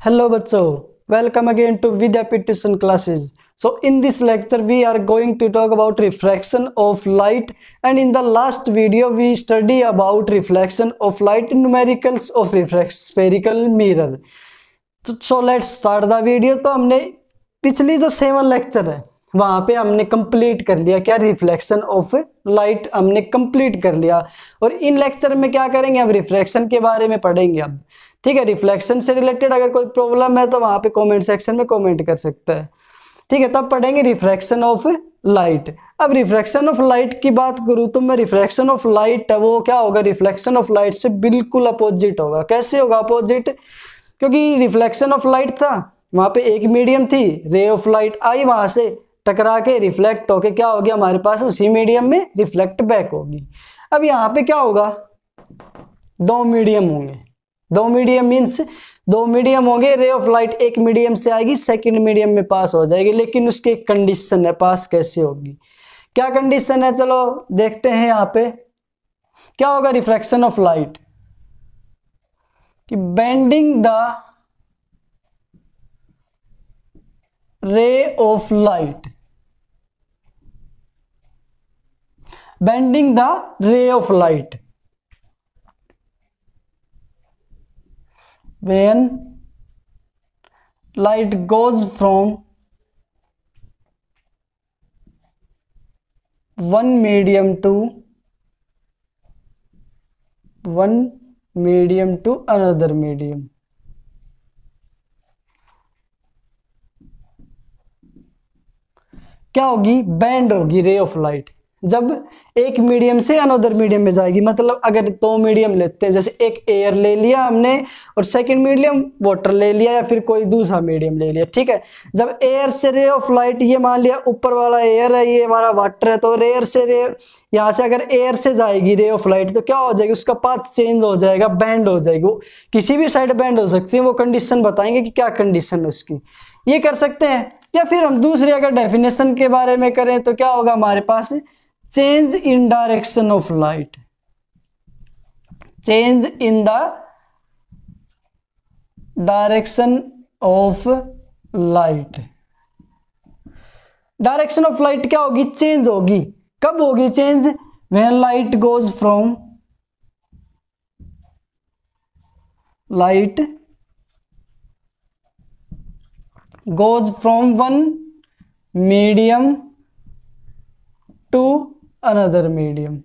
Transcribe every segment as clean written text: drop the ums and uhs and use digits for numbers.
Hello बच्चों, welcome again to Vidyapit Tuition classes. So in this lecture we are going to talk about refraction of light, and in the last video we study about reflection of light in numericals of spherical mirror. So let's start the video. तो हमने पिछली जो 7 lecture है वहां पे हमने complete कर लिया क्या, रिफ्लेक्शन ऑफ लाइट हमने कंप्लीट कर लिया। और इन लेक्चर में क्या करेंगे, हम रिफ्लेक्शन के बारे में पढ़ेंगे अब। ठीक है, रिफ्लेक्शन से रिलेटेड अगर कोई प्रॉब्लम है तो वहां पे कमेंट सेक्शन में कमेंट कर सकता है। ठीक है, तब पढ़ेंगे रिफ्रैक्शन ऑफ लाइट। अब रिफ्रैक्शन ऑफ लाइट की बात करूं तो मैं रिफ्रैक्शन ऑफ लाइट है वो क्या होगा, रिफ्लेक्शन ऑफ लाइट से बिल्कुल अपोजिट होगा। कैसे होगा अपोजिट, क्योंकि रिफ्लेक्शन ऑफ लाइट था वहां पे एक मीडियम थी, रे ऑफ लाइट आई वहां से टकरा के रिफ्लेक्ट होके क्या हो गया हमारे पास उसी मीडियम में रिफ्लेक्ट बैक होगी। अब यहाँ पे क्या होगा, दो मीडियम होंगे, दो मीडियम मीन्स दो मीडियम होंगे, रे ऑफ लाइट एक मीडियम से आएगी सेकंड मीडियम में पास हो जाएगी, लेकिन उसकी एक कंडीशन है, पास कैसे होगी, क्या कंडीशन है चलो देखते हैं। यहाँ पे क्या होगा, रिफ्रैक्शन ऑफ लाइट कि बेंडिंग द रे ऑफ लाइट, बेंडिंग द रे of light when light goes from one medium to another medium। क्या होगी, बैंड होगी रे ऑफ लाइट जब एक मीडियम से अनदर मीडियम में जाएगी। मतलब अगर दो मीडियम लेते हैं, जैसे एक एयर ले लिया हमने और सेकंड मीडियम वाटर ले लिया या फिर कोई दूसरा मीडियम ले लिया। ठीक है, जब एयर से रे ऑफ लाइट, ये मान लिया ऊपर वाला एयर है, ये हमारा वाटर है, तो एयर से रे यहाँ से अगर एयर से जाएगी रे ऑफ लाइट तो क्या हो जाएगी, उसका पाथ चेंज हो जाएगा, बैंड हो जाएगी, वो किसी भी साइड बैंड हो सकती है। वो कंडीशन बताएंगे कि क्या कंडीशन है उसकी, ये कर सकते हैं। या फिर हम दूसरी अगर डेफिनेशन के बारे में करें तो क्या होगा हमारे पास, change in direction of light, change in the direction of light। Direction of light क्या होगी, चेंज होगी। कब होगी change, when light goes from one medium to another medium।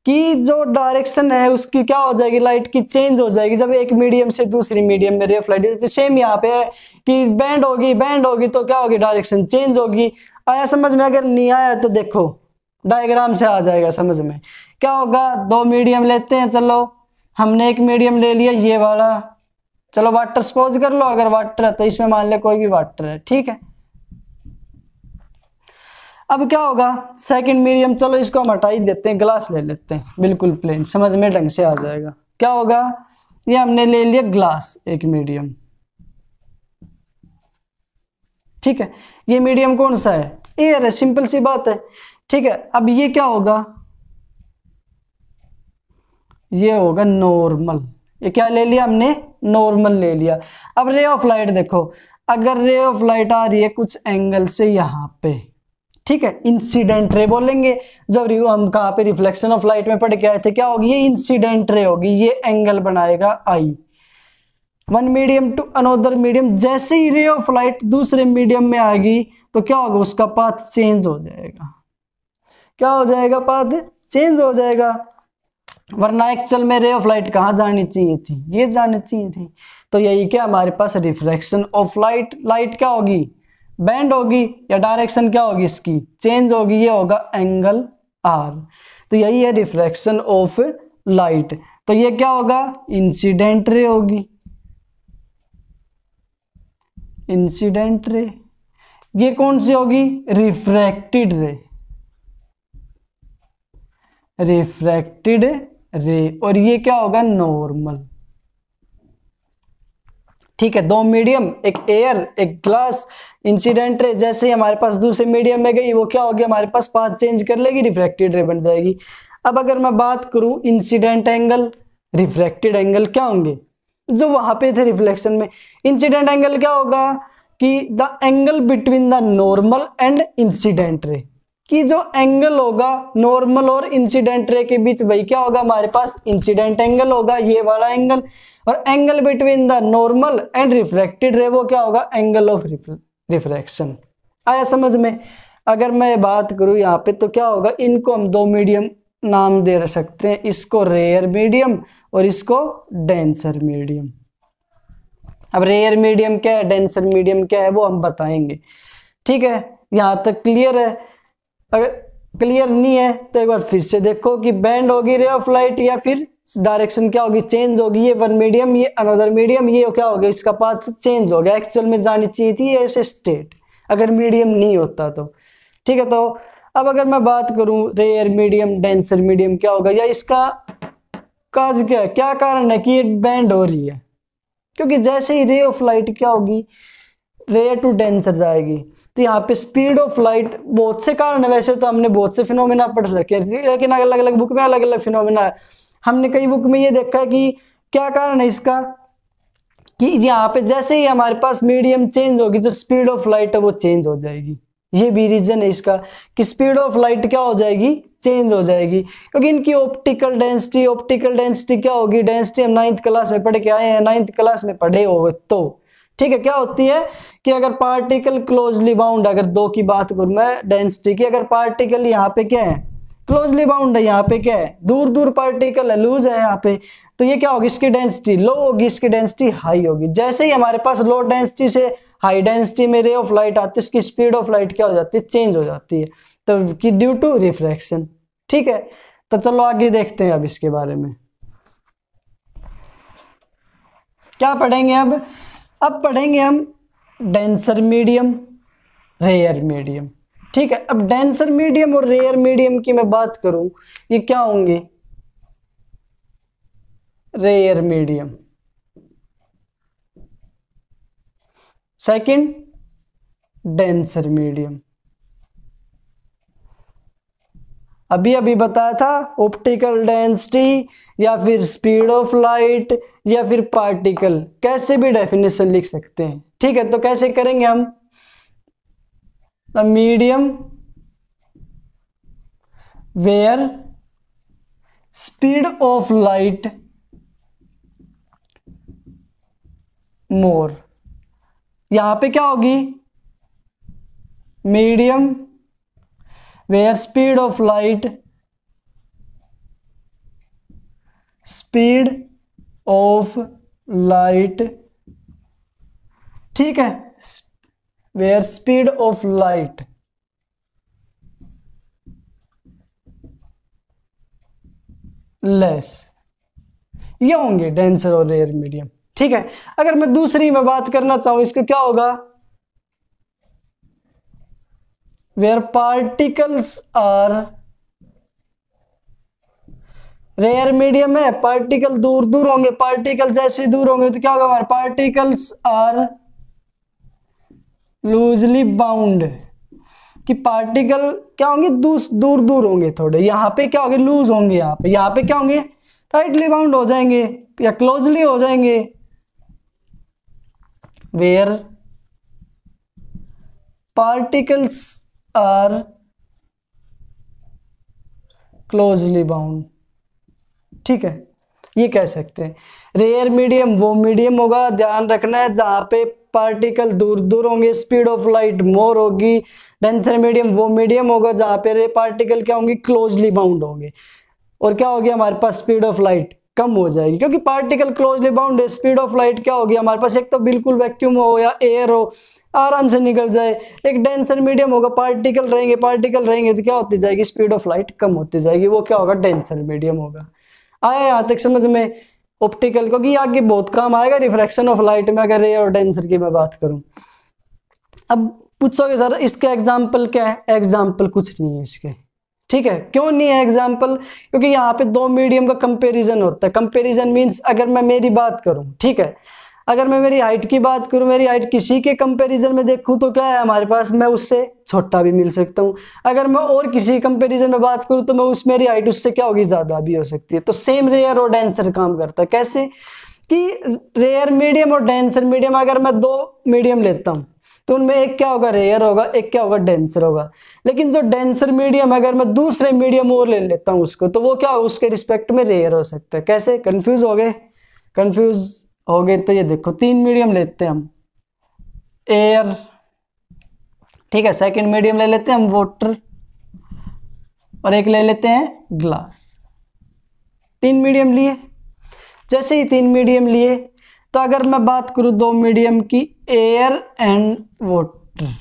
कि जो डायरेक्शन है उसकी क्या हो जाएगी, लाइट की चेंज हो जाएगी जब एक मीडियम से दूसरी मीडियम में रे ऑफ लाइट। तो सेम यहाँ पे है कि बैंड होगी तो क्या होगी, डायरेक्शन चेंज होगी। आया समझ में, अगर नहीं आया तो देखो डायग्राम से आ जाएगा समझ में। क्या होगा, दो मीडियम लेते हैं, चलो हमने एक मीडियम ले लिया ये वाला, चलो वाटर सपोज कर लो, अगर वाटर है तो इसमें मान ले कोई भी वाटर है। ठीक है, अब क्या होगा सेकंड मीडियम, चलो इसको हम हटा ही देते हैं, ग्लास ले लेते हैं बिल्कुल प्लेन, समझ में ढंग से आ जाएगा। क्या होगा, ये हमने ले लिया ग्लास एक मीडियम। ठीक है, ये मीडियम कौन सा है, एयर है, सिंपल सी बात है। ठीक है, अब ये क्या होगा, ये होगा नॉर्मल। ये क्या ले लिया हमने, नॉर्मल ले लिया। अब रे ऑफ लाइट देखो, अगर रे ऑफ लाइट आ रही है कुछ एंगल से यहाँ पे, ठीक है, इंसिडेंट रे बोलेंगे। जब हम कहाँ पे रिफ्लेक्शन ऑफ लाइट में पढ़ के आए थे, क्या होगी, ये इंसिडेंट रे होगी, ये एंगल बनाएगा i, one medium to another medium. जैसे ही रे ऑफ लाइट दूसरे मीडियम में आएगी तो क्या होगा, उसका पाथ चेंज हो जाएगा। क्या हो जाएगा, पाथ चेंज हो जाएगा। वरना एक्चुअल में रे ऑफ लाइट कहाँ जानी चाहिए थी, ये जानी चाहिए थी। तो यही क्या हमारे पास रिफ्रैक्शन ऑफ लाइट, लाइट क्या होगी, बैंड होगी, या डायरेक्शन क्या होगी इसकी, चेंज होगी, ये होगा एंगल आर। तो यही है रिफ्रैक्शन ऑफ लाइट। तो ये क्या होगा, इंसिडेंट रे होगी, इंसिडेंट रे। ये कौन सी होगी, रिफ्रैक्टेड रे, रिफ्रैक्टेड रे। और ये क्या होगा, नॉर्मल। ठीक है, दो मीडियम, एक एयर एक ग्लास, इंसिडेंट रे जैसे ही हमारे पास दूसरे मीडियम में गई वो क्या होगी, हमारे पास पाथ चेंज कर लेगी, रिफ्रैक्टेड रे बन जाएगी। अब अगर मैं बात करूं इंसिडेंट एंगल, रिफ्रैक्टेड एंगल क्या होंगे जो वहां पे थे रिफ्लेक्शन में। इंसिडेंट एंगल क्या होगा कि the angle between the normal and incident ray, कि जो एंगल होगा नॉर्मल और इंसिडेंट रे के बीच वही क्या होगा हमारे पास इंसिडेंट एंगल होगा, ये वाला एंगल। और angle between the normal and refracted रे वो क्या होगा एंगल ऑफ रिफ्रैक्शन। आया समझ में। अगर मैं बात करूं यहाँ पे तो क्या होगा, इनको हम दो मीडियम नाम दे सकते हैं, इसको रेयर मीडियम और इसको डेंसर मीडियम। अब रेयर मीडियम क्या है, डेंसर मीडियम क्या है वो हम बताएंगे। ठीक है, यहाँ तक क्लियर है। अगर क्लियर नहीं है तो एक बार फिर से देखो कि बैंड होगी रे ऑफ लाइट या फिर डायरेक्शन क्या होगी चेंज होगी। ये वन मीडियम, ये अनदर मीडियम, ये क्या हो गया इसका पाथ चेंज हो गया। एक्चुअल में जानी चाहिए थी ऐसे स्टेट अगर मीडियम नहीं होता तो। ठीक है, तो अब अगर मैं बात करूं रेयर मीडियम डेंसर मीडियम क्या होगा, या इसका काज क्या है, क्या कारण है कि ये बैंड हो रही है, क्योंकि जैसे ही रे ऑफ लाइट क्या होगी रेयर टू डेंसर जाएगी तो यहाँ पे स्पीड ऑफ लाइट, बहुत से कारण है वैसे तो हमने बहुत से फिनोमेना पढ़ सके, लेकिन अलग अलग बुक में अलग अलग फिनोमेना है। हमने कई बुक में ये देखा है कि क्या कारण है इसका कि यहाँ पे जैसे ही हमारे पास मीडियम चेंज होगी जो स्पीड ऑफ लाइट है वो चेंज हो जाएगी। ये भी रीजन है इसका कि स्पीड ऑफ लाइट क्या हो जाएगी चेंज हो जाएगी, क्योंकि इनकी ऑप्टिकल डेंसिटी क्या होगी, डेंसिटी हम 9th क्लास में पढ़ के आए हैं, 9th क्लास में पढ़े हो तो। ठीक है, क्या होती है कि अगर पार्टिकल क्लोजली बाउंड, अगर दो की बात करूं मैं डेंसिटी की, अगर पार्टिकल यहाँ पे क्या है क्लोजली बाउंड है, यहाँ पे क्या है दूर दूर पार्टिकल है लूज है यहाँ पे, तो ये क्या होगी इसकी डेंसिटी लो होगी, इसकी डेंसिटी हाई होगी। जैसे ही हमारे पास लो डेंसिटी से हाई डेंसिटी में रे ऑफ लाइट आती है उसकी स्पीड ऑफ लाइट क्या हो जाती है चेंज हो जाती है, तो कि ड्यू टू रिफ्रैक्शन। ठीक है, तो चलो आगे देखते हैं अब इसके बारे में क्या पढ़ेंगे। अब पढ़ेंगे हम डेंसर मीडियम रेयर मीडियम। ठीक है, अब डेंसर मीडियम और रेयर मीडियम की मैं बात करूं ये क्या होंगे, rare medium, second denser medium. अभी अभी बताया था ऑप्टिकल डेंसिटी या फिर स्पीड ऑफ लाइट या फिर पार्टिकल, कैसे भी डेफिनेशन लिख सकते हैं। ठीक है, तो कैसे करेंगे हम, the medium where speed of light more, यहां पे क्या होगी medium where speed of light ठीक है, where speed of light less, ये होंगे डेंसर और रेयर मीडियम। ठीक है, अगर मैं दूसरी में बात करना चाहूं इसका क्या होगा, where particles are, rare medium है पार्टिकल दूर दूर होंगे, पार्टिकल जैसे दूर होंगे तो क्या होगा हमारे पार्टिकल्स आर लूजली बाउंड, कि पार्टिकल क्या होंगे दूर दूर होंगे थोड़े, यहाँ पे क्या होंगे लूज होंगे, यहाँ पे क्या होंगे टाइटली बाउंड हो जाएंगे या क्लोजली हो जाएंगे। Where particles are closely bound. ठीक है, ये कह सकते हैं। रेयर मीडियम वो मीडियम होगा, ध्यान रखना है, जहां पे पार्टिकल दूर दूर होंगे स्पीड ऑफ लाइट मोर होगी। डेंसर मीडियम वो मीडियम होगा जहां पे पार्टिकल क्या होंगे क्लोजली बाउंड होंगे, और क्या होगी हमारे पास स्पीड ऑफ लाइट कम हो जाएगी, क्योंकि पार्टिकल क्लोजली बाउंड है। स्पीड ऑफ लाइट क्या होगी हमारे पास, एक तो बिल्कुल वैक्यूम हो या एयर हो आराम से निकल जाए, एक डेंसर मीडियम होगा पार्टिकल रहेंगे तो क्या होती जाएगी स्पीड ऑफ लाइट कम होती जाएगी, वो क्या होगा डेंसर मीडियम होगा। आया यहाँ तक समझ में ऑप्टिकल, क्योंकि आगे बहुत काम आएगा रिफ्रैक्शन ऑफ लाइट में अगर रेयर और डेंसर की मैं बात करूं। अब पूछोगे सर इसका एग्जाम्पल क्या है, एग्जाम्पल कुछ नहीं है इसके। ठीक है, क्यों नहीं है एग्जाम्पल, क्योंकि यहाँ पे दो मीडियम का कंपैरिजन होता है। कंपैरिजन मींस अगर मैं मेरी बात करूं, ठीक है, अगर मैं मेरी हाइट की बात करूं, मेरी हाइट किसी के कंपैरिजन में देखूं तो क्या है हमारे पास, मैं उससे छोटा भी मिल सकता हूं। अगर मैं और किसी कंपैरिजन में बात करूं तो मैं मेरी हाइट उससे क्या होगी, ज्यादा भी हो सकती है। तो सेम रेयर और डेंसर काम करता है। कैसे कि रेयर मीडियम और डेंसर मीडियम, अगर मैं दो मीडियम लेता हूं तो उनमें एक क्या होगा, रेयर होगा, एक क्या होगा, डेंसर होगा। लेकिन जो डेंसर मीडियम, अगर मैं दूसरे मीडियम और ले लेता हूं उसको, तो वो क्या होगा, उसके रिस्पेक्ट में रेयर हो सकता है। कैसे, कंफ्यूज हो गए? कंफ्यूज हो गए तो ये देखो, 3 मीडियम लेते हैं हम, एयर, ठीक है, सेकंड मीडियम ले लेते हैं हम वाटर, और एक ले लेते हैं ग्लास। 3 मीडियम लिए। जैसे ही 3 मीडियम लिए, तो अगर मैं बात करूं 2 मीडियम की, एयर एंड वाटर,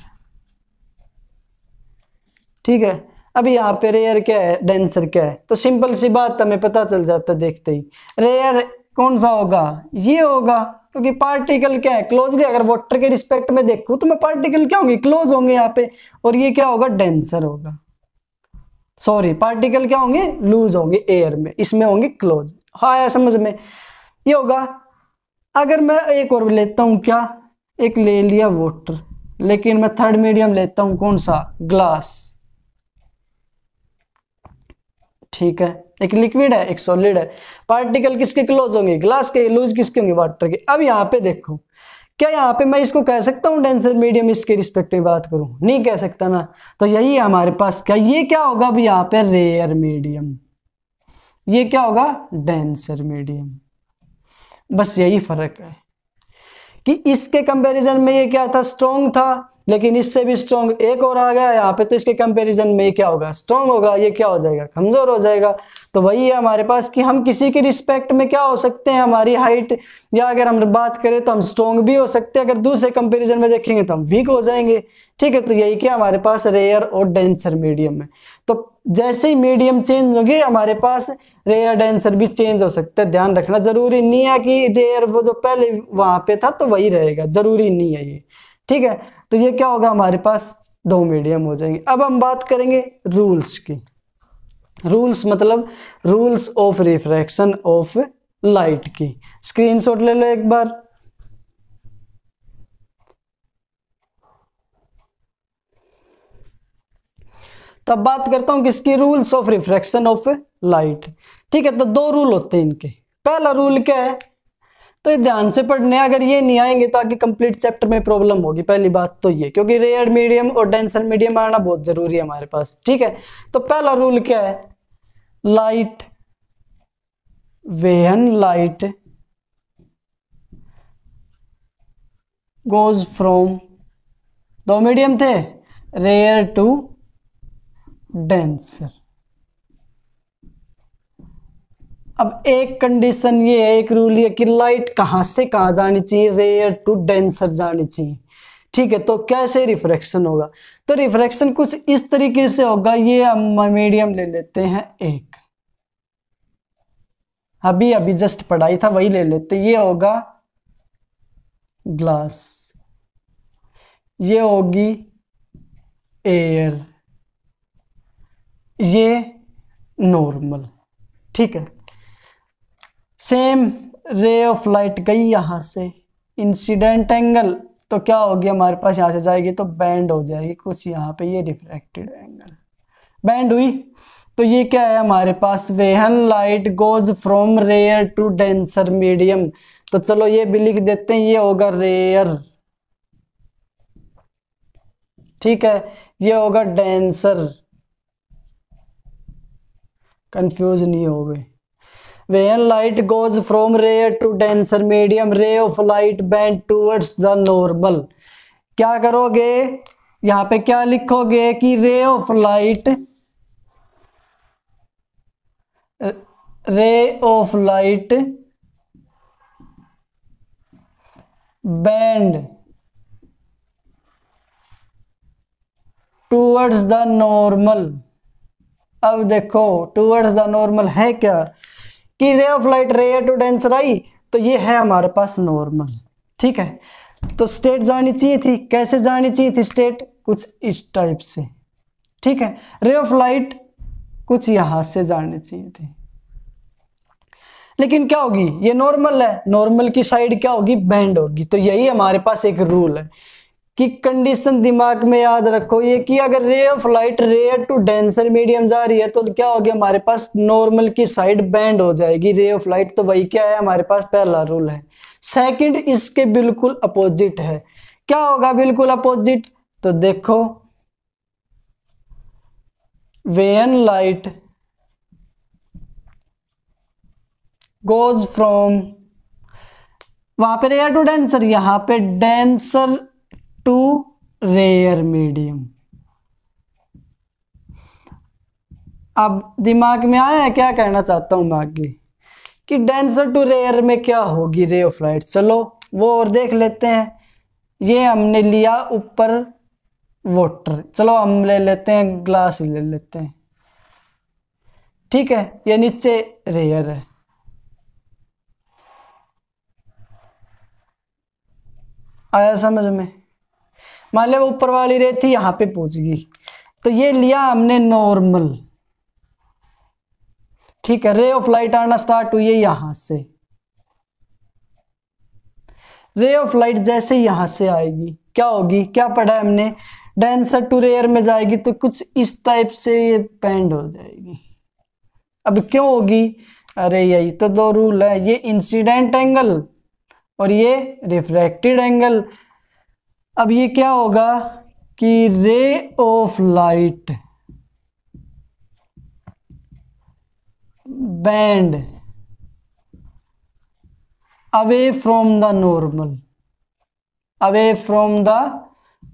ठीक है। अब यहाँ पे रेयर क्या है, डेंसर क्या है, तो सिंपल सी बात हमें पता चल जाता है देखते ही। रेयर कौन सा होगा, ये होगा, क्योंकि पार्टिकल क्या है, क्लोजली, अगर वाटर के रिस्पेक्ट में देखूं तो मैं पार्टिकल क्या होंगे, क्लोज होंगे यहाँ पे, और ये क्या होगा, डेंसर होगा। सॉरी, पार्टिकल क्या होंगे, लूज होंगे एयर में, इसमें होंगे क्लोज। हाँ यार समझ में, ये होगा। अगर मैं एक और लेता हूं क्या, एक ले लिया वाटर, लेकिन मैं थर्ड मीडियम लेता हूं कौन सा, ग्लास, ठीक है। एक लिक्विड है, एक सॉलिड है, पार्टिकल किसके क्लोज होंगे, ग्लास के, लूज किसके होंगे, वाटर के। अब यहाँ पे देखो, क्या यहाँ पे मैं इसको कह सकता हूँ डेंसर मीडियम, इसके रिस्पेक्ट में बात करूं, नहीं कह सकता ना। तो यही है हमारे पास, क्या ये क्या होगा, अब यहाँ पे रेयर मीडियम, ये क्या होगा, डेंसर मीडियम। बस यही फर्क है कि इसके कंपैरिजन में ये क्या था, स्ट्रॉन्ग था, लेकिन इससे भी स्ट्रॉन्ग एक और आ गया यहाँ पे, तो इसके कंपैरिजन में ये क्या होगा, स्ट्रॉन्ग होगा, ये क्या हो जाएगा, कमजोर हो जाएगा। तो वही है हमारे पास कि हम किसी के रिस्पेक्ट में क्या हो सकते हैं, हमारी हाइट, या अगर हम बात करें तो हम स्ट्रॉन्ग भी हो सकते हैं, अगर दूसरे कंपैरिजन में देखेंगे तो हम वीक हो जाएंगे, ठीक है। तो यही क्या हमारे पास रेयर और डेंसर मीडियम है। तो जैसे ही मीडियम चेंज होंगे, हमारे पास रेयर डेंसर भी चेंज हो सकता है। ध्यान रखना, जरूरी नहीं है कि रेयर वो जो पहले वहां पे था तो वही रहेगा, जरूरी नहीं है ये, ठीक है। तो ये क्या होगा, हमारे पास 2 मीडियम हो जाएंगे। अब हम बात करेंगे रूल्स की। रूल्स मतलब rules of refraction of light की। स्क्रीनशॉट ले लो एक बार। तब बात करता हूं किसकी, rules of refraction of light, ठीक है। तो 2 रूल होते हैं इनके। पहला रूल क्या है, तो ये ध्यान से पढ़ने, अगर ये नहीं आएंगे तो आगे कंप्लीट चैप्टर में प्रॉब्लम होगी। पहली बात तो ये, क्योंकि रेयर मीडियम और डेंसर मीडियम आना बहुत जरूरी है हमारे पास, ठीक है। तो पहला रूल क्या है, light, when light goes from, 2 medium थे, रेयर टू डेंसर। अब एक कंडीशन ये है, एक रूल ये कि लाइट कहां से कहां जानी चाहिए, रेयर टू डेंसर जानी चाहिए, ठीक है। तो कैसे रिफ्रैक्शन होगा, तो रिफ्रैक्शन कुछ इस तरीके से होगा। ये हम मीडियम ले लेते हैं एक, अभी अभी जस्ट पढ़ाई था वही ले लेते, ये होगा ग्लास, ये होगी एयर, ये नॉर्मल, ठीक है। सेम रे ऑफ लाइट गई यहां से, इंसिडेंट एंगल तो क्या होगी हमारे पास, यहां से जाएगी तो बैंड हो जाएगी कुछ यहाँ पे, ये रिफ्रैक्टेड एंगल बैंड हुई। तो ये क्या है हमारे पास, when light goes from rare to denser medium. तो चलो ये भी लिख देते हैं, ये होगा रेयर, ठीक है, ये होगा डेंसर, कंफ्यूज नहीं हो गए। When light goes from rare to denser medium, ray of light bend towards the normal। क्या करोगे, यहां पे क्या लिखोगे कि ray of light bend towards the normal। अब देखो towards the normal है क्या, कि ray of light rare to denser i, तो ये है हमारे पास नॉर्मल, ठीक है। तो स्टेट जानी चाहिए थी, कैसे जानी चाहिए थी स्टेट, कुछ इस टाइप से, ठीक है। रे ऑफ लाइट कुछ यहां से जानी चाहिए थी, लेकिन क्या होगी, ये नॉर्मल है, नॉर्मल की साइड क्या होगी, बेंड होगी। तो यही हमारे पास एक रूल है कि कंडीशन दिमाग में याद रखो ये कि अगर ray of light rare to denser medium जा रही है तो क्या होगी, हमारे पास नॉर्मल की साइड बेंड हो जाएगी रे ऑफ लाइट। तो वही क्या है हमारे पास पहला रूल है। सेकंड इसके बिल्कुल अपोजिट है। क्या होगा बिल्कुल अपोजिट, तो देखो व्हेन लाइट गोज फ्रॉम, वहां पे रेयर टू डेंसर, यहां पे डेंसर टू रेयर मीडियम। अब दिमाग में आया है क्या कहना चाहता हूं मैं आगे, कि डेंसर टू रेयर में क्या होगी रे ऑफ लाइट। चलो वो और देख लेते हैं। ये हमने लिया ऊपर वाटर, चलो हम ले लेते हैं ग्लास ही ले लेते हैं, ठीक है। ये नीचे रेयर है, आया समझ में। मान लिया ऊपर वाली रे थी यहां पे पहुंच गई, तो ये लिया हमने नॉर्मल, ठीक है। रे ऑफ लाइट आना स्टार्ट हुई है यहां से, रे ऑफ लाइट जैसे यहां से आएगी क्या होगी, क्या पढ़ा है हमने, डेंसर टू रेयर में जाएगी तो कुछ इस टाइप से ये बेंड हो जाएगी। अब क्यों होगी, अरे यही तो दो रूल है, ये इंसिडेंट एंगल और ये रिफ्रैक्टेड एंगल। अब ये क्या होगा कि ray of light band away from the normal, away from the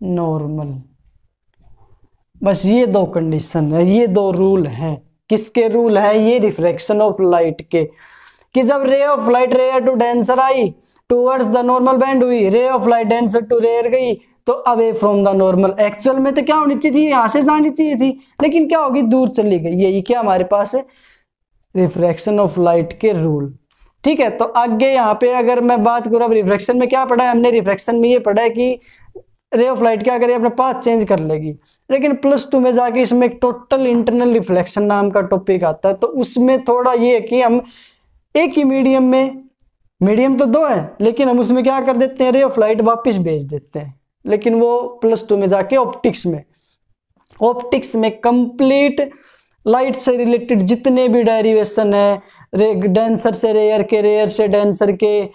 normal. बस ये दो कंडीशन है, ये दो रूल हैं। किसके रूल है, ये रिफ्रैक्शन ऑफ लाइट के, कि जब ray of light rare to denser i towards the normal bend हुई, ray of light denser to rare गई तो away from the normal. Actual में तो क्या होनी चाहिए थी, यहां से जानी चाहिए थी, लेकिन क्या होगी दूर चली गई। यही क्या हमारे पास है रिफ्रैक्शन ऑफ लाइट के रूल, ठीक है। तो आगे यहाँ पे अगर मैं बात करूँ, अब रिफ्रैक्शन में क्या पढ़ा है हमने, रिफ्रैक्शन में ये पढ़ा है कि रे ऑफ लाइट क्या करे, अपना पाथ चेंज कर लेगी। लेकिन +2 में जाके इसमें एक टोटल इंटरनल रिफ्लेक्शन नाम का टॉपिक आता है, तो उसमें थोड़ा ये है कि हम एक ही मीडियम में, मीडियम तो दो है लेकिन हम उसमें क्या कर देते हैं, रे ऑफ लाइट वापस भेज देते हैं। लेकिन वो +2 में जाके ऑप्टिक्स में, ऑप्टिक्स में कंप्लीट लाइट से रिलेटेड जितने भी डेरिवेशन है, डेंसर से रेयर के, रेयर से डेंसर के,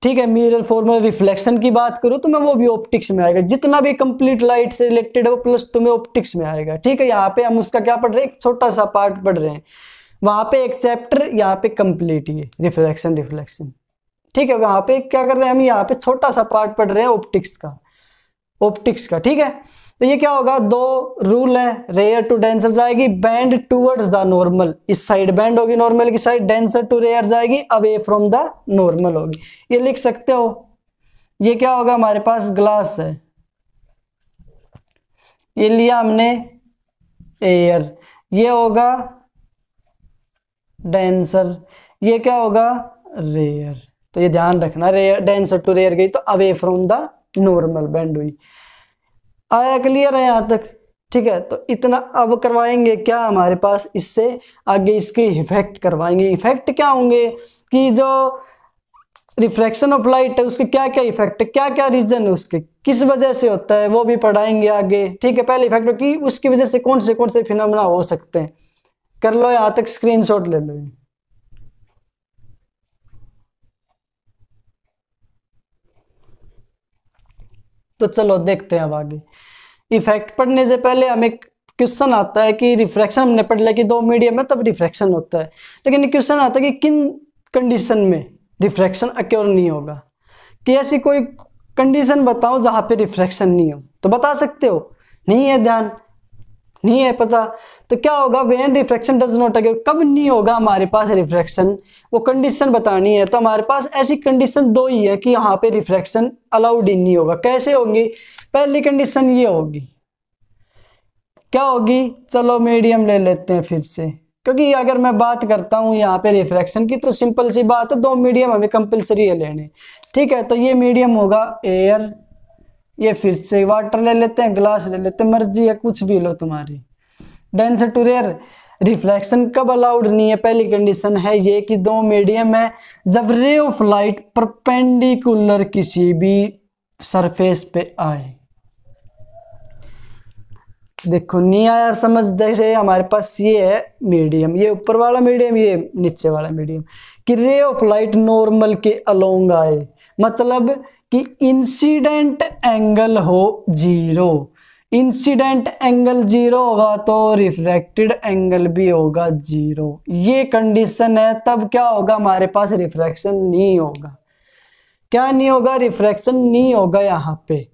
ठीक है, मिरर फॉर्मूला रिफ्लेक्शन की बात करूं तो मैं वो भी ऑप्टिक्स में आएगा। जितना भी कंप्लीट लाइट से रिलेटेड है वो +2 में ऑप्टिक्स में आएगा, ठीक है। यहाँ पे हम उसका क्या पढ़ रहे हैं, एक छोटा सा पार्ट पढ़ रहे हैं, वहां पे एक चैप्टर, यहाँ पे कंप्लीट ये रिफ्लेक्शन रिफ्लेक्शन, ठीक है। वहां पे क्या कर रहे हैं हम, यहाँ पे छोटा सा पार्ट पढ़ रहे हैं ऑप्टिक्स का, ऑप्टिक्स का, ठीक है। तो ये क्या होगा, दो रूल है, रेयर टू डेंसर जाएगी बैंड टूवर्ड्स द नॉर्मल, इस साइड बैंड होगी नॉर्मल की साइड, डेंसर टू रेयर जाएगी अवे फ्रॉम द नॉर्मल होगी। ये लिख सकते हो। ये क्या होगा, हमारे पास ग्लास है, ये लिया हमने एयर, ये होगा डेंसर, ये क्या होगा रेयर। तो ये ध्यान रखना, रेयर डेंसर टू रेयर गई तो away from the normal bend हुई। आया क्लियर है यहां तक, ठीक है। तो इतना अब करवाएंगे क्या हमारे पास, इससे आगे इसके इफेक्ट करवाएंगे। इफेक्ट क्या होंगे कि जो रिफ्रैक्शन ऑफ लाइट है उसके क्या क्या इफेक्ट है, क्या क्या रीजन है उसके, किस वजह से होता है, वो भी पढ़ाएंगे आगे, ठीक है। पहले इफेक्ट की उसकी वजह से कौन से फिनोमेना हो सकते हैं, कर लो यहां तक, स्क्रीनशॉट ले लो। तो चलो देखते हैं अब आगे। इफेक्ट पढ़ने से पहले हमें क्वेश्चन आता है कि रिफ्रैक्शन हमने पढ़ लिया कि दो मीडियम है तब रिफ्रैक्शन होता है, लेकिन क्वेश्चन आता है कि किन कंडीशन में रिफ्रैक्शन अक्योर नहीं होगा, कि ऐसी कोई कंडीशन बताओ जहां पे रिफ्रैक्शन नहीं हो। तो बता सकते हो, नहीं है ध्यान, नहीं है पता, तो क्या होगा, when refraction does not acquire, कब नहीं होगा हमारे पास रिफ्रैक्शन, वो कंडीशन बतानी है। तो हमारे पास ऐसी कंडीशन दो ही है कि यहाँ पे रिफ्रैक्शन अलाउड ही नहीं होगा। कैसे होंगी, पहली कंडीशन ये होगी, क्या होगी, चलो मीडियम ले लेते हैं फिर से, क्योंकि अगर मैं बात करता हूं यहाँ पे रिफ्रैक्शन की तो सिंपल सी बात है, दो मीडियम हमें कंपलसरी है लेने, ठीक है। तो ये मीडियम होगा एयर, ये फिर से वाटर ले लेते हैं, ग्लास ले लेते हैं, मर्जी है कुछ भी लो तुम्हारी, डेंसर टू रेयर। रिफ्लेक्शन कब अलाउड नहीं है? पहली कंडीशन है ये कि दो मीडियम है, जब रे ऑफ लाइट परपेंडिकुलर किसी भी सरफेस पे आए। देखो नहीं आया समझ? जैसे हमारे पास ये है मीडियम, ये ऊपर वाला मीडियम, ये नीचे वाला मीडियम, कि रे ऑफ लाइट नॉर्मल के अलोंग आए, मतलब कि इंसिडेंट एंगल हो 0। इंसिडेंट एंगल 0 होगा तो रिफ्रैक्टेड एंगल भी होगा 0। ये कंडीशन है, तब क्या होगा हमारे पास? रिफ्रैक्शन नहीं होगा। क्या नहीं होगा? रिफ्रैक्शन नहीं होगा। यहाँ पे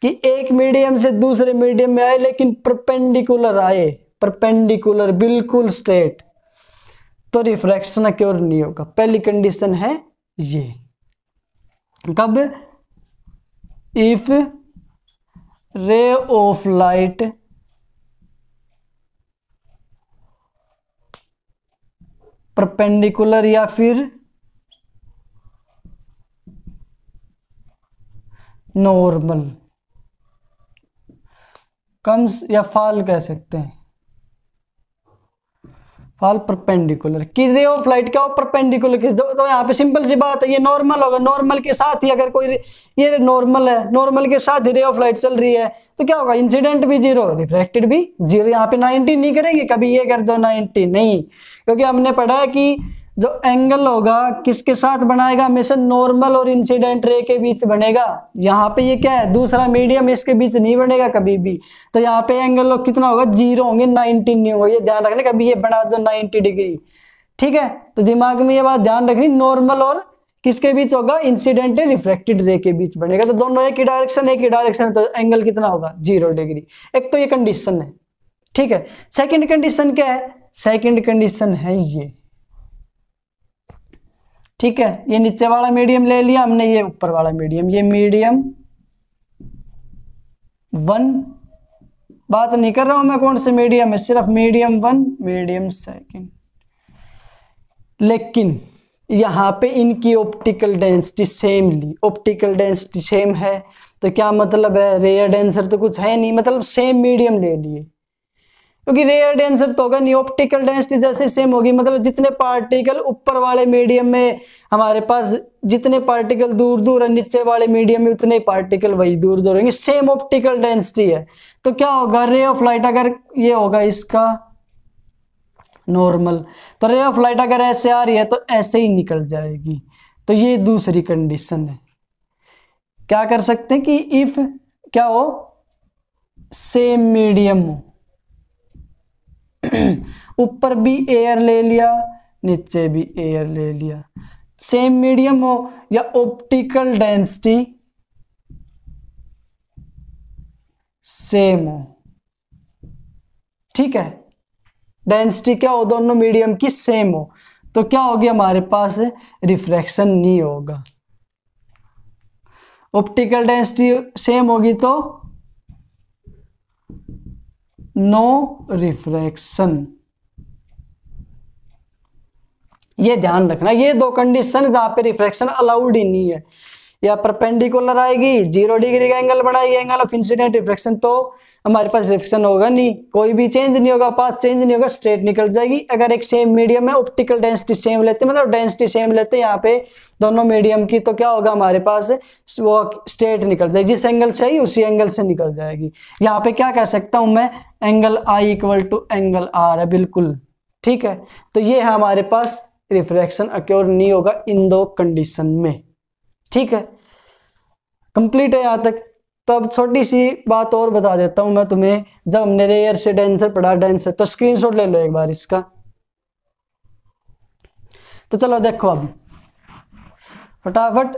कि एक मीडियम से दूसरे मीडियम में आए लेकिन परपेंडिकुलर आए, परपेंडिकुलर बिल्कुल स्ट्रेट, तो रिफ्रैक्शन अक्योर नहीं होगा। पहली कंडीशन है ये। कब? इफ रे ऑफ लाइट परपेंडिकुलर या फिर नॉर्मल कम्स, या फॉल कह सकते हैं, फॉल परपेंडिकुलर, कि रे ऑफ लाइट क्या हो? परपेंडिकुलर की। तो यहाँ पे सिंपल सी बात है, ये नॉर्मल होगा, नॉर्मल के साथ ही अगर कोई, ये नॉर्मल है, नॉर्मल के साथ ही रे ऑफ लाइट चल रही है, तो क्या होगा? इंसिडेंट भी 0, रिफ्रैक्टेड भी 0। यहाँ पे 90 नहीं करेंगे कभी, ये कर दो 90 नहीं, क्योंकि हमने पढ़ा है कि जो एंगल होगा किसके साथ बनाएगा? हमेशा नॉर्मल और इंसिडेंट रे के बीच बनेगा। यहाँ पे ये क्या है? दूसरा मीडियम, इसके बीच नहीं बनेगा कभी भी। तो यहाँ पे एंगल कितना होगा? 0 होंगे, 90 नहीं होगा। ये ध्यान रखना, कभी ये बना दो 90 डिग्री, ठीक है? तो दिमाग में ये बात ध्यान रखनी, नॉर्मल और किसके बीच होगा? इंसिडेंट रिफ्रैक्टेड रे के बीच बनेगा। तो दोनों एक ही डायरेक्शन, तो एंगल कितना होगा? 0 डिग्री। एक तो ये कंडीशन है, ठीक है? सेकेंड कंडीशन क्या है? सेकेंड कंडीशन है ये, ठीक है? ये नीचे वाला मीडियम ले लिया हमने, ये ऊपर वाला मीडियम, ये मीडियम 1, बात नहीं कर रहा हूं मैं कौन से मीडियम है, सिर्फ मीडियम 1, मीडियम 2। लेकिन यहाँ पे इनकी ऑप्टिकल डेंसिटी सेम ली, ऑप्टिकल डेंसिटी सेम है, तो क्या मतलब है? रेयर डेंसर तो कुछ है नहीं, मतलब सेम मीडियम ले लिए, क्योंकि रेयर डेंसर तो होगा नहीं। ऑप्टिकल डेंसिटी जैसे सेम होगी, मतलब जितने पार्टिकल ऊपर वाले मीडियम में हमारे पास, जितने पार्टिकल दूर दूर है नीचे वाले मीडियम में, उतने पार्टिकल वही दूर दूर होंगे, सेम ऑप्टिकल डेंसिटी है। तो क्या होगा? रे ऑफ लाइट अगर ये होगा इसका नॉर्मल, तो रे ऑफ लाइट अगर ऐसे आ रही है तो ऐसे ही निकल जाएगी। तो ये दूसरी कंडीशन है। क्या कर सकते हैं कि इफ क्या हो? सेम मीडियम हो, ऊपर भी एयर ले लिया, नीचे भी एयर ले लिया, सेम मीडियम हो, या ऑप्टिकल डेंसिटी सेम हो, ठीक है? डेंसिटी क्या हो? दोनों मीडियम की सेम हो, तो क्या होगी हमारे पास? रिफ्रैक्शन नहीं होगा। ऑप्टिकल डेंसिटी सेम होगी तो नो रिफ्रैक्शन। ये ध्यान रखना, ये दो कंडीशन जहां पे रिफ्रैक्शन अलाउड ही नहीं है। या परपेंडिकुलर आएगी, 0 डिग्री का एंगल बनाएगी, एंगल ऑफ इंसिडेंट रिफ्रैक्शन, तो हमारे पास रिफ्रैक्शन होगा नहीं, कोई भी चेंज नहीं होगा, पाथ चेंज नहीं होगा, स्ट्रेट निकल जाएगी। अगर एक सेम मीडियम है, ऑप्टिकल डेंसिटी सेम लेते, मतलब डेंसिटी सेम लेते यहाँ पे दोनों मीडियम की, तो क्या होगा हमारे पास? वो स्ट्रेट निकल जाएगी, जिस एंगल से आई उसी एंगल से निकल जाएगी। यहाँ पे क्या कह सकता हूं मैं? Angle I equal to angle R है, बिल्कुल ठीक है। तो ये है हमारे पास रिफ्रैक्शन अक्योर नहीं होगा इन दो कंडीशन में, ठीक है? कंप्लीट है यहां तक। तो अब छोटी सी बात और बता देता हूं मैं तुम्हें, जब हमने रेयर से डेंसर पढ़ा, डेंसर, तो स्क्रीनशॉट ले लो एक बार इसका। तो चलो देखो अब फटाफट।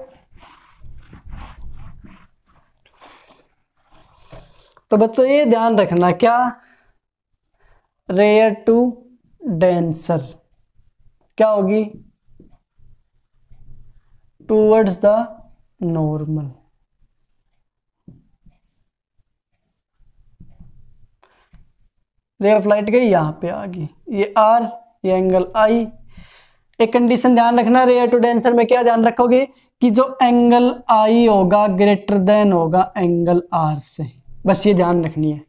तो बच्चों ये ध्यान रखना, क्या? रेयर टू डेंसर क्या होगी? Towards the normal. रे ऑफ लाइट गई यहां पे आ गई, ये आर, ये एंगल आई। एक कंडीशन ध्यान रखना, रेयर टू डेंसर में क्या ध्यान रखोगे? कि जो एंगल आई होगा ग्रेटर देन होगा एंगल आर से, बस ये ध्यान रखनी है।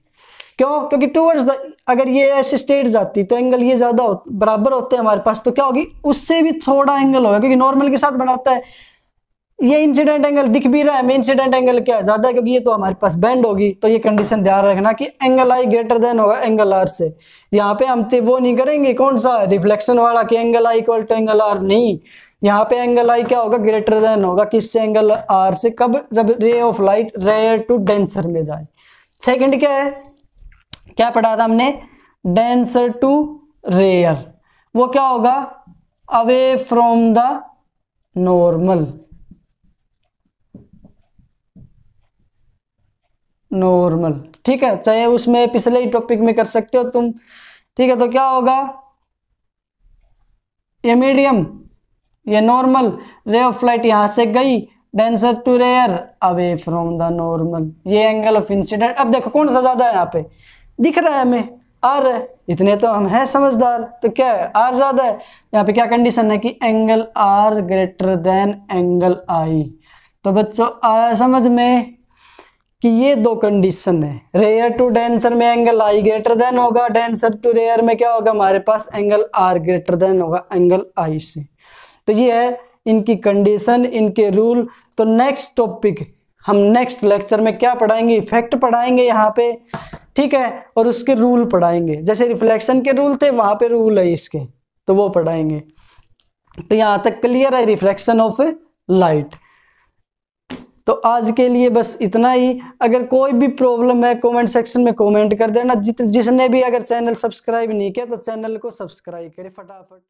क्यों? क्योंकि टूवर्ड्स द, अगर ये ऐसे स्टेट जाती तो एंगल ये ज्यादा बराबर होते हैं हमारे पास, तो क्या होगी, उससे भी थोड़ा एंगल होगा, क्योंकि नॉर्मल के साथ बढ़ाता है। ये इंसिडेंट एंगल दिख भी रहा है, इंसिडेंट एंगल क्या है, ज्यादा है, क्योंकि ये तो हमारे पास बेंड होगी। तो ये कंडीशन ध्यान रखना कि एंगल आई ग्रेटर देन होगा एंगल आर से। यहाँ पे हम वो नहीं करेंगे कौन सा रिफ्लेक्शन वाला कि angle I equal to angle R, नहीं, यहाँ पे एंगल आई क्या होगा, ग्रेटर देन होगा किससे, एंगल आर से। कब? जब ray of light rare to denser में जाए। सेकंड क्या है, क्या पढ़ा था हमने, डेंसर टू रेयर, वो क्या होगा, away from the normal, normal, ठीक है, चाहे उसमें पिछले ही टॉपिक में कर सकते हो तुम, ठीक है। तो क्या होगा, ये मीडियम, ये नॉर्मल, रे ऑफ लाइट यहां से गई, denser to rare, away from the normal, ये एंगल ऑफ इंसिडेंट। अब देखो कौन सा ज्यादा है, यहाँ पे दिख रहा है हमें, आर है, इतने तो हम हैं समझदार, तो क्या है, आर ज्यादा है। यहाँ पे क्या कंडीशन है कि angle r greater than angle i. तो बच्चों आया समझ में कि ये दो कंडीशन है, रेयर टू डेंसर में एंगल आई ग्रेटर देन होगा, डेंसर टू रेयर में क्या होगा, हमारे पास एंगल आर ग्रेटर देन होगा एंगल आई से। तो ये है इनकी कंडीशन, इनके रूल। तो नेक्स्ट टॉपिक हम नेक्स्ट लेक्चर में क्या पढ़ाएंगे, इफेक्ट पढ़ाएंगे यहाँ पे, ठीक है, और उसके रूल पढ़ाएंगे। जैसे रिफ्लेक्शन के रूल थे वहां पे रूल है इसके, तो वो पढ़ाएंगे। तो यहां तक क्लियर है रिफ्लेक्शन ऑफ लाइट। तो आज के लिए बस इतना ही। अगर कोई भी प्रॉब्लम है कमेंट सेक्शन में कमेंट कर देना। जिसने भी अगर चैनल सब्सक्राइब नहीं किया तो चैनल को सब्सक्राइब करें फटाफट।